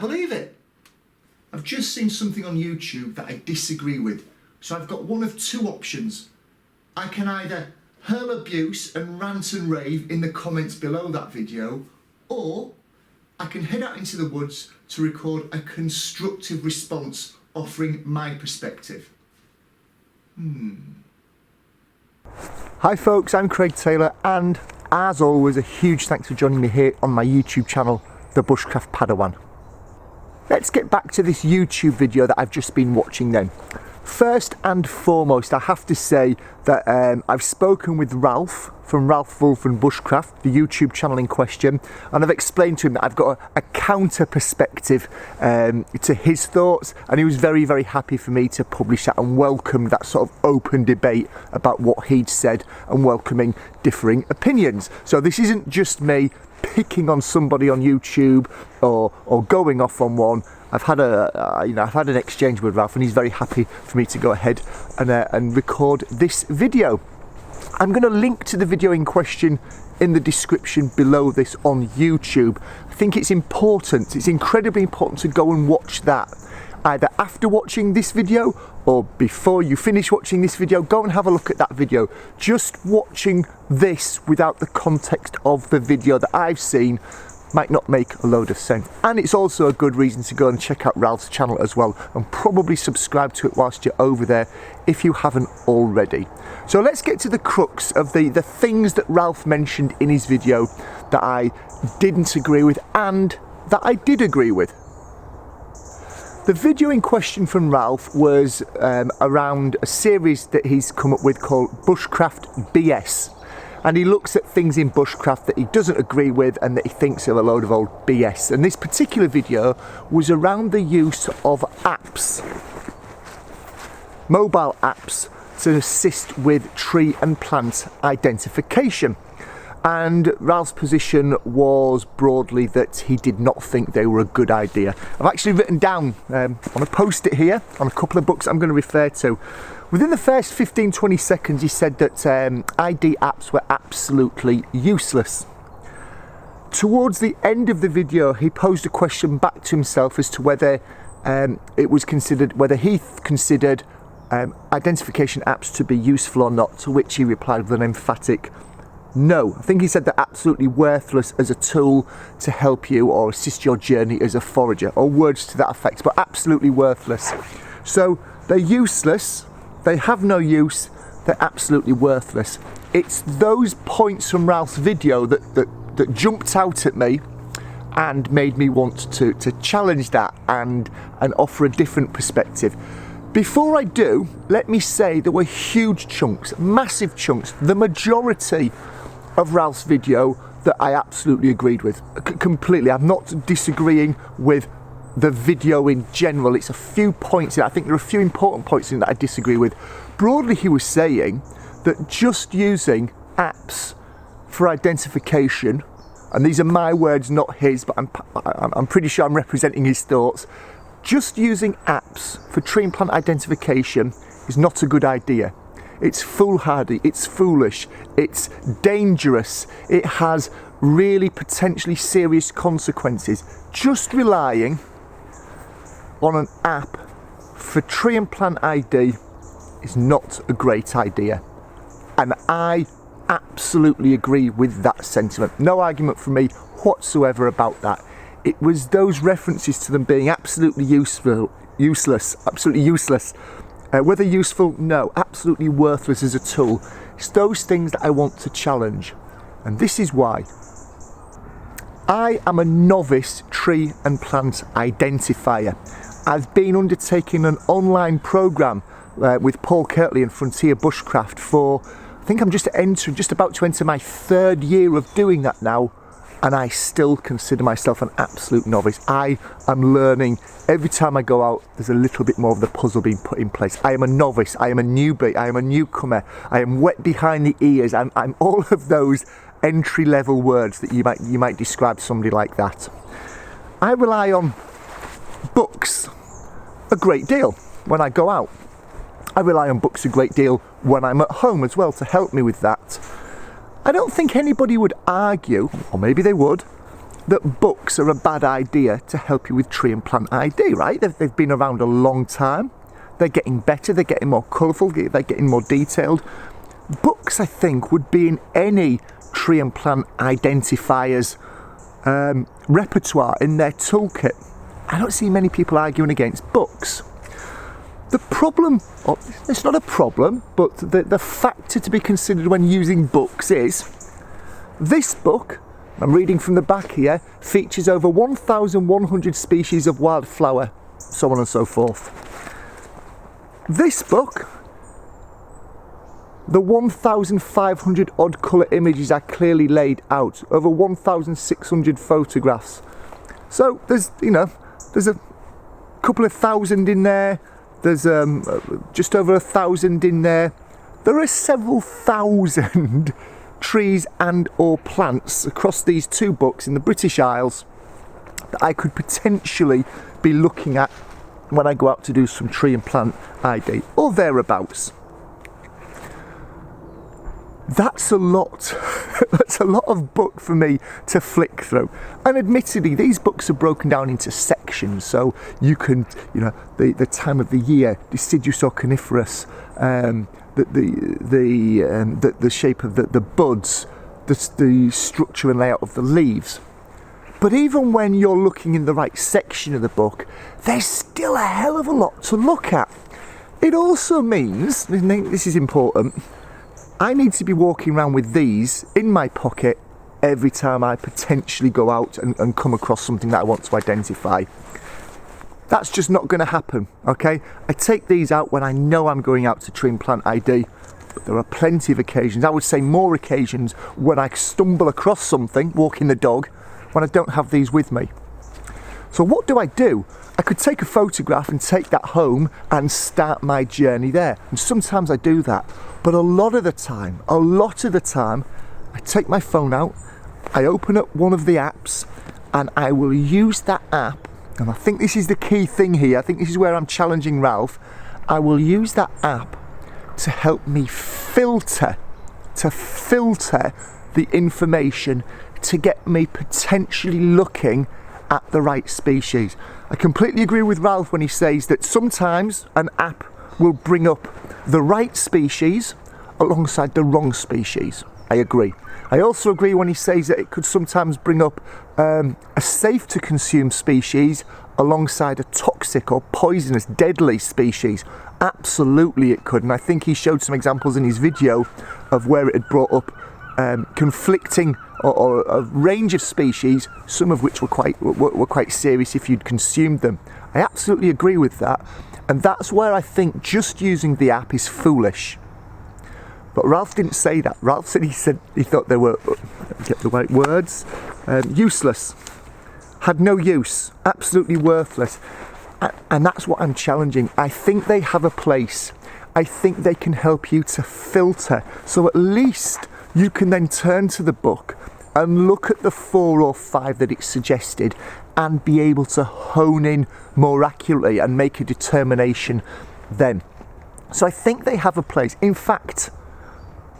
believe it. I've just seen something on YouTube that I disagree with. So I've got one of two options. I can either hurl abuse and rant and rave in the comments below that video, or I can head out into the woods to record a constructive response offering my perspective. Hi folks, I'm Craig Taylor, and as always a huge thanks for joining me here on my YouTube channel, the Bushcraft Padawan. Let's get back to this YouTube video that I've just been watching then. First and foremost, I have to say that I've spoken with Ralph from Ralph Wolf and Bushcraft, the YouTube channel in question, and I've explained to him that I've got a counter perspective to his thoughts, and he was very, very happy for me to publish that and welcome that sort of open debate about what he'd said and welcoming differing opinions. So this isn't just me picking on somebody on YouTube or going off on one. I've had an exchange with Ralph, and he's very happy for me to go ahead and record this video. I'm going to link to the video in question in the description below this on YouTube. I think it's important, it's incredibly important to go and watch that. Either after watching this video or before you finish watching this video, go and have a look at that video. Just watching this without the context of the video that I've seen might not make a load of sense. And it's also a good reason to go and check out Ralph's channel as well, and probably subscribe to it whilst you're over there if you haven't already. So let's get to the crux of the things that Ralph mentioned in his video that I didn't agree with and that I did agree with. The video in question from Ralph was around a series that he's come up with called Bushcraft BS. And he looks at things in bushcraft that he doesn't agree with and that he thinks are a load of old BS. And this particular video was around the use of apps, mobile apps, to assist with tree and plant identification. And Ralph's position was broadly that he did not think they were a good idea. I've actually written down on a post-it here on a couple of books I'm going to refer to. Within the first 15-20 seconds he said that ID apps were absolutely useless. Towards the end of the video he posed a question back to himself as to whether he considered identification apps to be useful or not, to which he replied with an emphatic no. I think he said they're absolutely worthless as a tool to help you or assist your journey as a forager, or words to that effect, but absolutely worthless. So they're useless, they have no use, they're absolutely worthless. It's those points from Ralph's video that jumped out at me and made me want to challenge that and offer a different perspective. Before I do, let me say there were huge chunks, massive chunks, the majority of Ralph's video that I absolutely agreed with, completely. I'm not disagreeing with the video in general. It's a few points, I think there are a few important points in that I disagree with. Broadly he was saying that just using apps for identification, and these are my words not his, but I'm pretty sure I'm representing his thoughts, just using apps for tree and plant identification is not a good idea. It's foolhardy, it's foolish, it's dangerous, it has really potentially serious consequences. Just relying on an app for tree and plant ID is not a great idea. And I absolutely agree with that sentiment. No argument from me whatsoever about that. It was those references to them being absolutely useless. Whether useful, no, absolutely worthless as a tool. It's those things that I want to challenge. And this is why. I am a novice tree and plant identifier. I've been undertaking an online program with Paul Kirtley and Frontier Bushcraft for, I think I'm just about to enter my third year of doing that now. And I still consider myself an absolute novice. I am learning. Every time I go out, there's a little bit more of the puzzle being put in place. I am a novice, I am a newbie, I am a newcomer, I am wet behind the ears, I'm all of those entry-level words that you might describe somebody like that. I rely on books a great deal when I go out. I rely on books a great deal when I'm at home as well to help me with that. I don't think anybody would argue, or maybe they would, that books are a bad idea to help you with tree and plant ID, right? They've been around a long time. They're getting better, they're getting more colourful, they're getting more detailed. Books, I think, would be in any tree and plant identifier's repertoire, in their toolkit. I don't see many people arguing against books. The problem, or it's not a problem, but the factor to be considered when using books is this book, I'm reading from the back here, features over 1,100 species of wildflower, so on and so forth. This book, the 1,500 odd colour images are clearly laid out, over 1,600 photographs. So there's a couple of thousand in there, there's just over 1,000 in there. There are several thousand trees and or plants across these two books in the British Isles that I could potentially be looking at when I go out to do some tree and plant ID or thereabouts. That's a lot. That's a lot of book for me to flick through. And admittedly, these books are broken down into sections, so you can, the time of the year, deciduous or coniferous, the shape of the buds, the structure and layout of the leaves. But even when you're looking in the right section of the book, there's still a hell of a lot to look at. It also means, this is important, I need to be walking around with these in my pocket every time I potentially go out and come across something that I want to identify. That's just not going to happen, okay? I take these out when I know I'm going out to tree and plant ID, but there are plenty of occasions, I would say more occasions, when I stumble across something, walking the dog, when I don't have these with me. So what do? I could take a photograph and take that home and start my journey there. And sometimes I do that. But a lot of the time, I take my phone out, I open up one of the apps, and I will use that app, and I think this is the key thing here, I think this is where I'm challenging Ralph, I will use that app to help me filter the information to get me potentially looking at the right species. I completely agree with Ralph when he says that sometimes an app will bring up the right species alongside the wrong species. I agree. I also agree when he says that it could sometimes bring up a safe to consume species alongside a toxic or poisonous, deadly species. Absolutely it could, and I think he showed some examples in his video of where it had brought up conflicting or a range of species, some of which were quite serious if you'd consumed them. I absolutely agree with that, and that's where I think just using the app is foolish. But Ralph didn't say that. Ralph said he thought they were, get the right words, useless, had no use, absolutely worthless, and that's what I'm challenging. I think they have a place. I think they can help you to filter, so at least you can then turn to the book and look at the 4 or 5 that it's suggested and be able to hone in more accurately and make a determination then. So I think they have a place. In fact,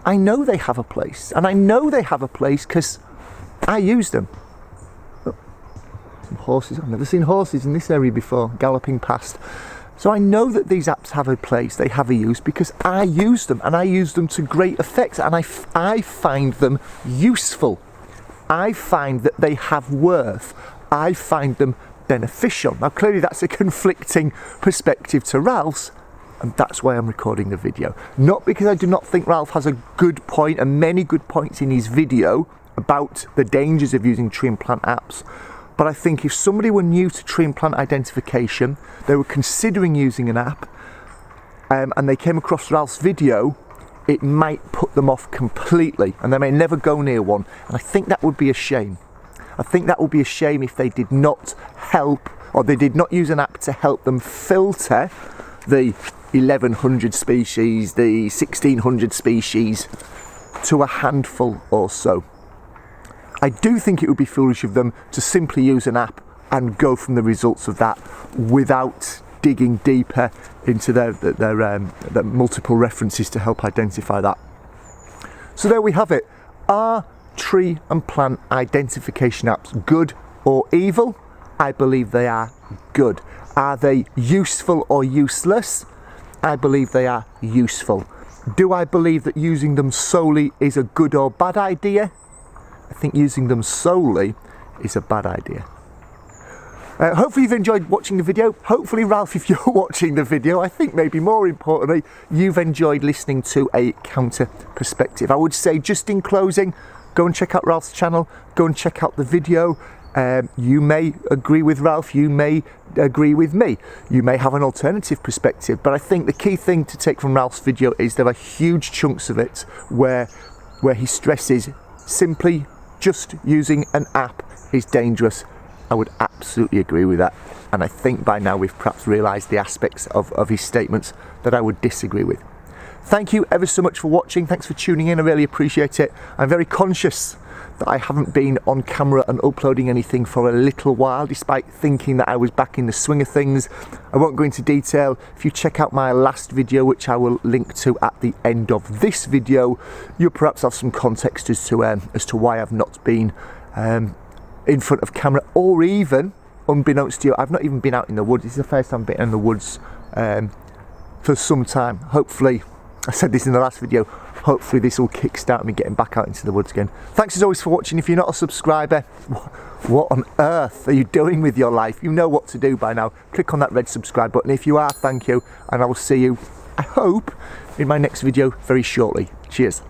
I know they have a place, and I know they have a place because I use them. Oh, some horses. I've never seen horses in this area before, galloping past. So I know that these apps have a place, they have a use, because I use them, and I use them to great effect, and I find them useful. I find that they have worth. I find them beneficial. Now clearly that's a conflicting perspective to Ralph's, and that's why I'm recording the video. Not because I do not think Ralph has a good point, and many good points in his video about the dangers of using tree and plant apps, but I think if somebody were new to tree and plant identification, they were considering using an app, and they came across Ralph's video, it might put them off completely, and they may never go near one, and I think that would be a shame. I think that would be a shame if they did not help, or they did not use an app to help them filter the 1,100 species, the 1,600 species, to a handful or so. I do think it would be foolish of them to simply use an app and go from the results of that without digging deeper into their multiple references to help identify that. So there we have it. Are tree and plant identification apps good or evil? I believe they are good. Are they useful or useless? I believe they are useful. Do I believe that using them solely is a good or bad idea? I think using them solely is a bad idea. Hopefully you've enjoyed watching the video. Hopefully, Ralph, if you're watching the video, I think maybe more importantly, you've enjoyed listening to a counter perspective. I would say, just in closing, go and check out Ralph's channel, go and check out the video. You may agree with Ralph, you may agree with me, you may have an alternative perspective, but I think the key thing to take from Ralph's video is there are huge chunks of it where he stresses simply just using an app is dangerous. I would absolutely agree with that, and I think by now we've perhaps realised the aspects of his statements that I would disagree with. Thank you ever so much for watching. Thanks for tuning in. I really appreciate it. I'm very conscious that I haven't been on camera and uploading anything for a little while, despite thinking that I was back in the swing of things. I won't go into detail. If you check out my last video, which I will link to at the end of this video, you'll perhaps have some context as to why I've not been in front of camera, or even, unbeknownst to you, I've not even been out in the woods. This is the first time I've been in the woods for some time. Hopefully, I said this in the last video, hopefully this will kickstart me getting back out into the woods again. Thanks as always for watching. If you're not a subscriber, what on earth are you doing with your life? You know what to do by now. Click on that red subscribe button. If you are, thank you, and I will see you, I hope, in my next video very shortly. Cheers.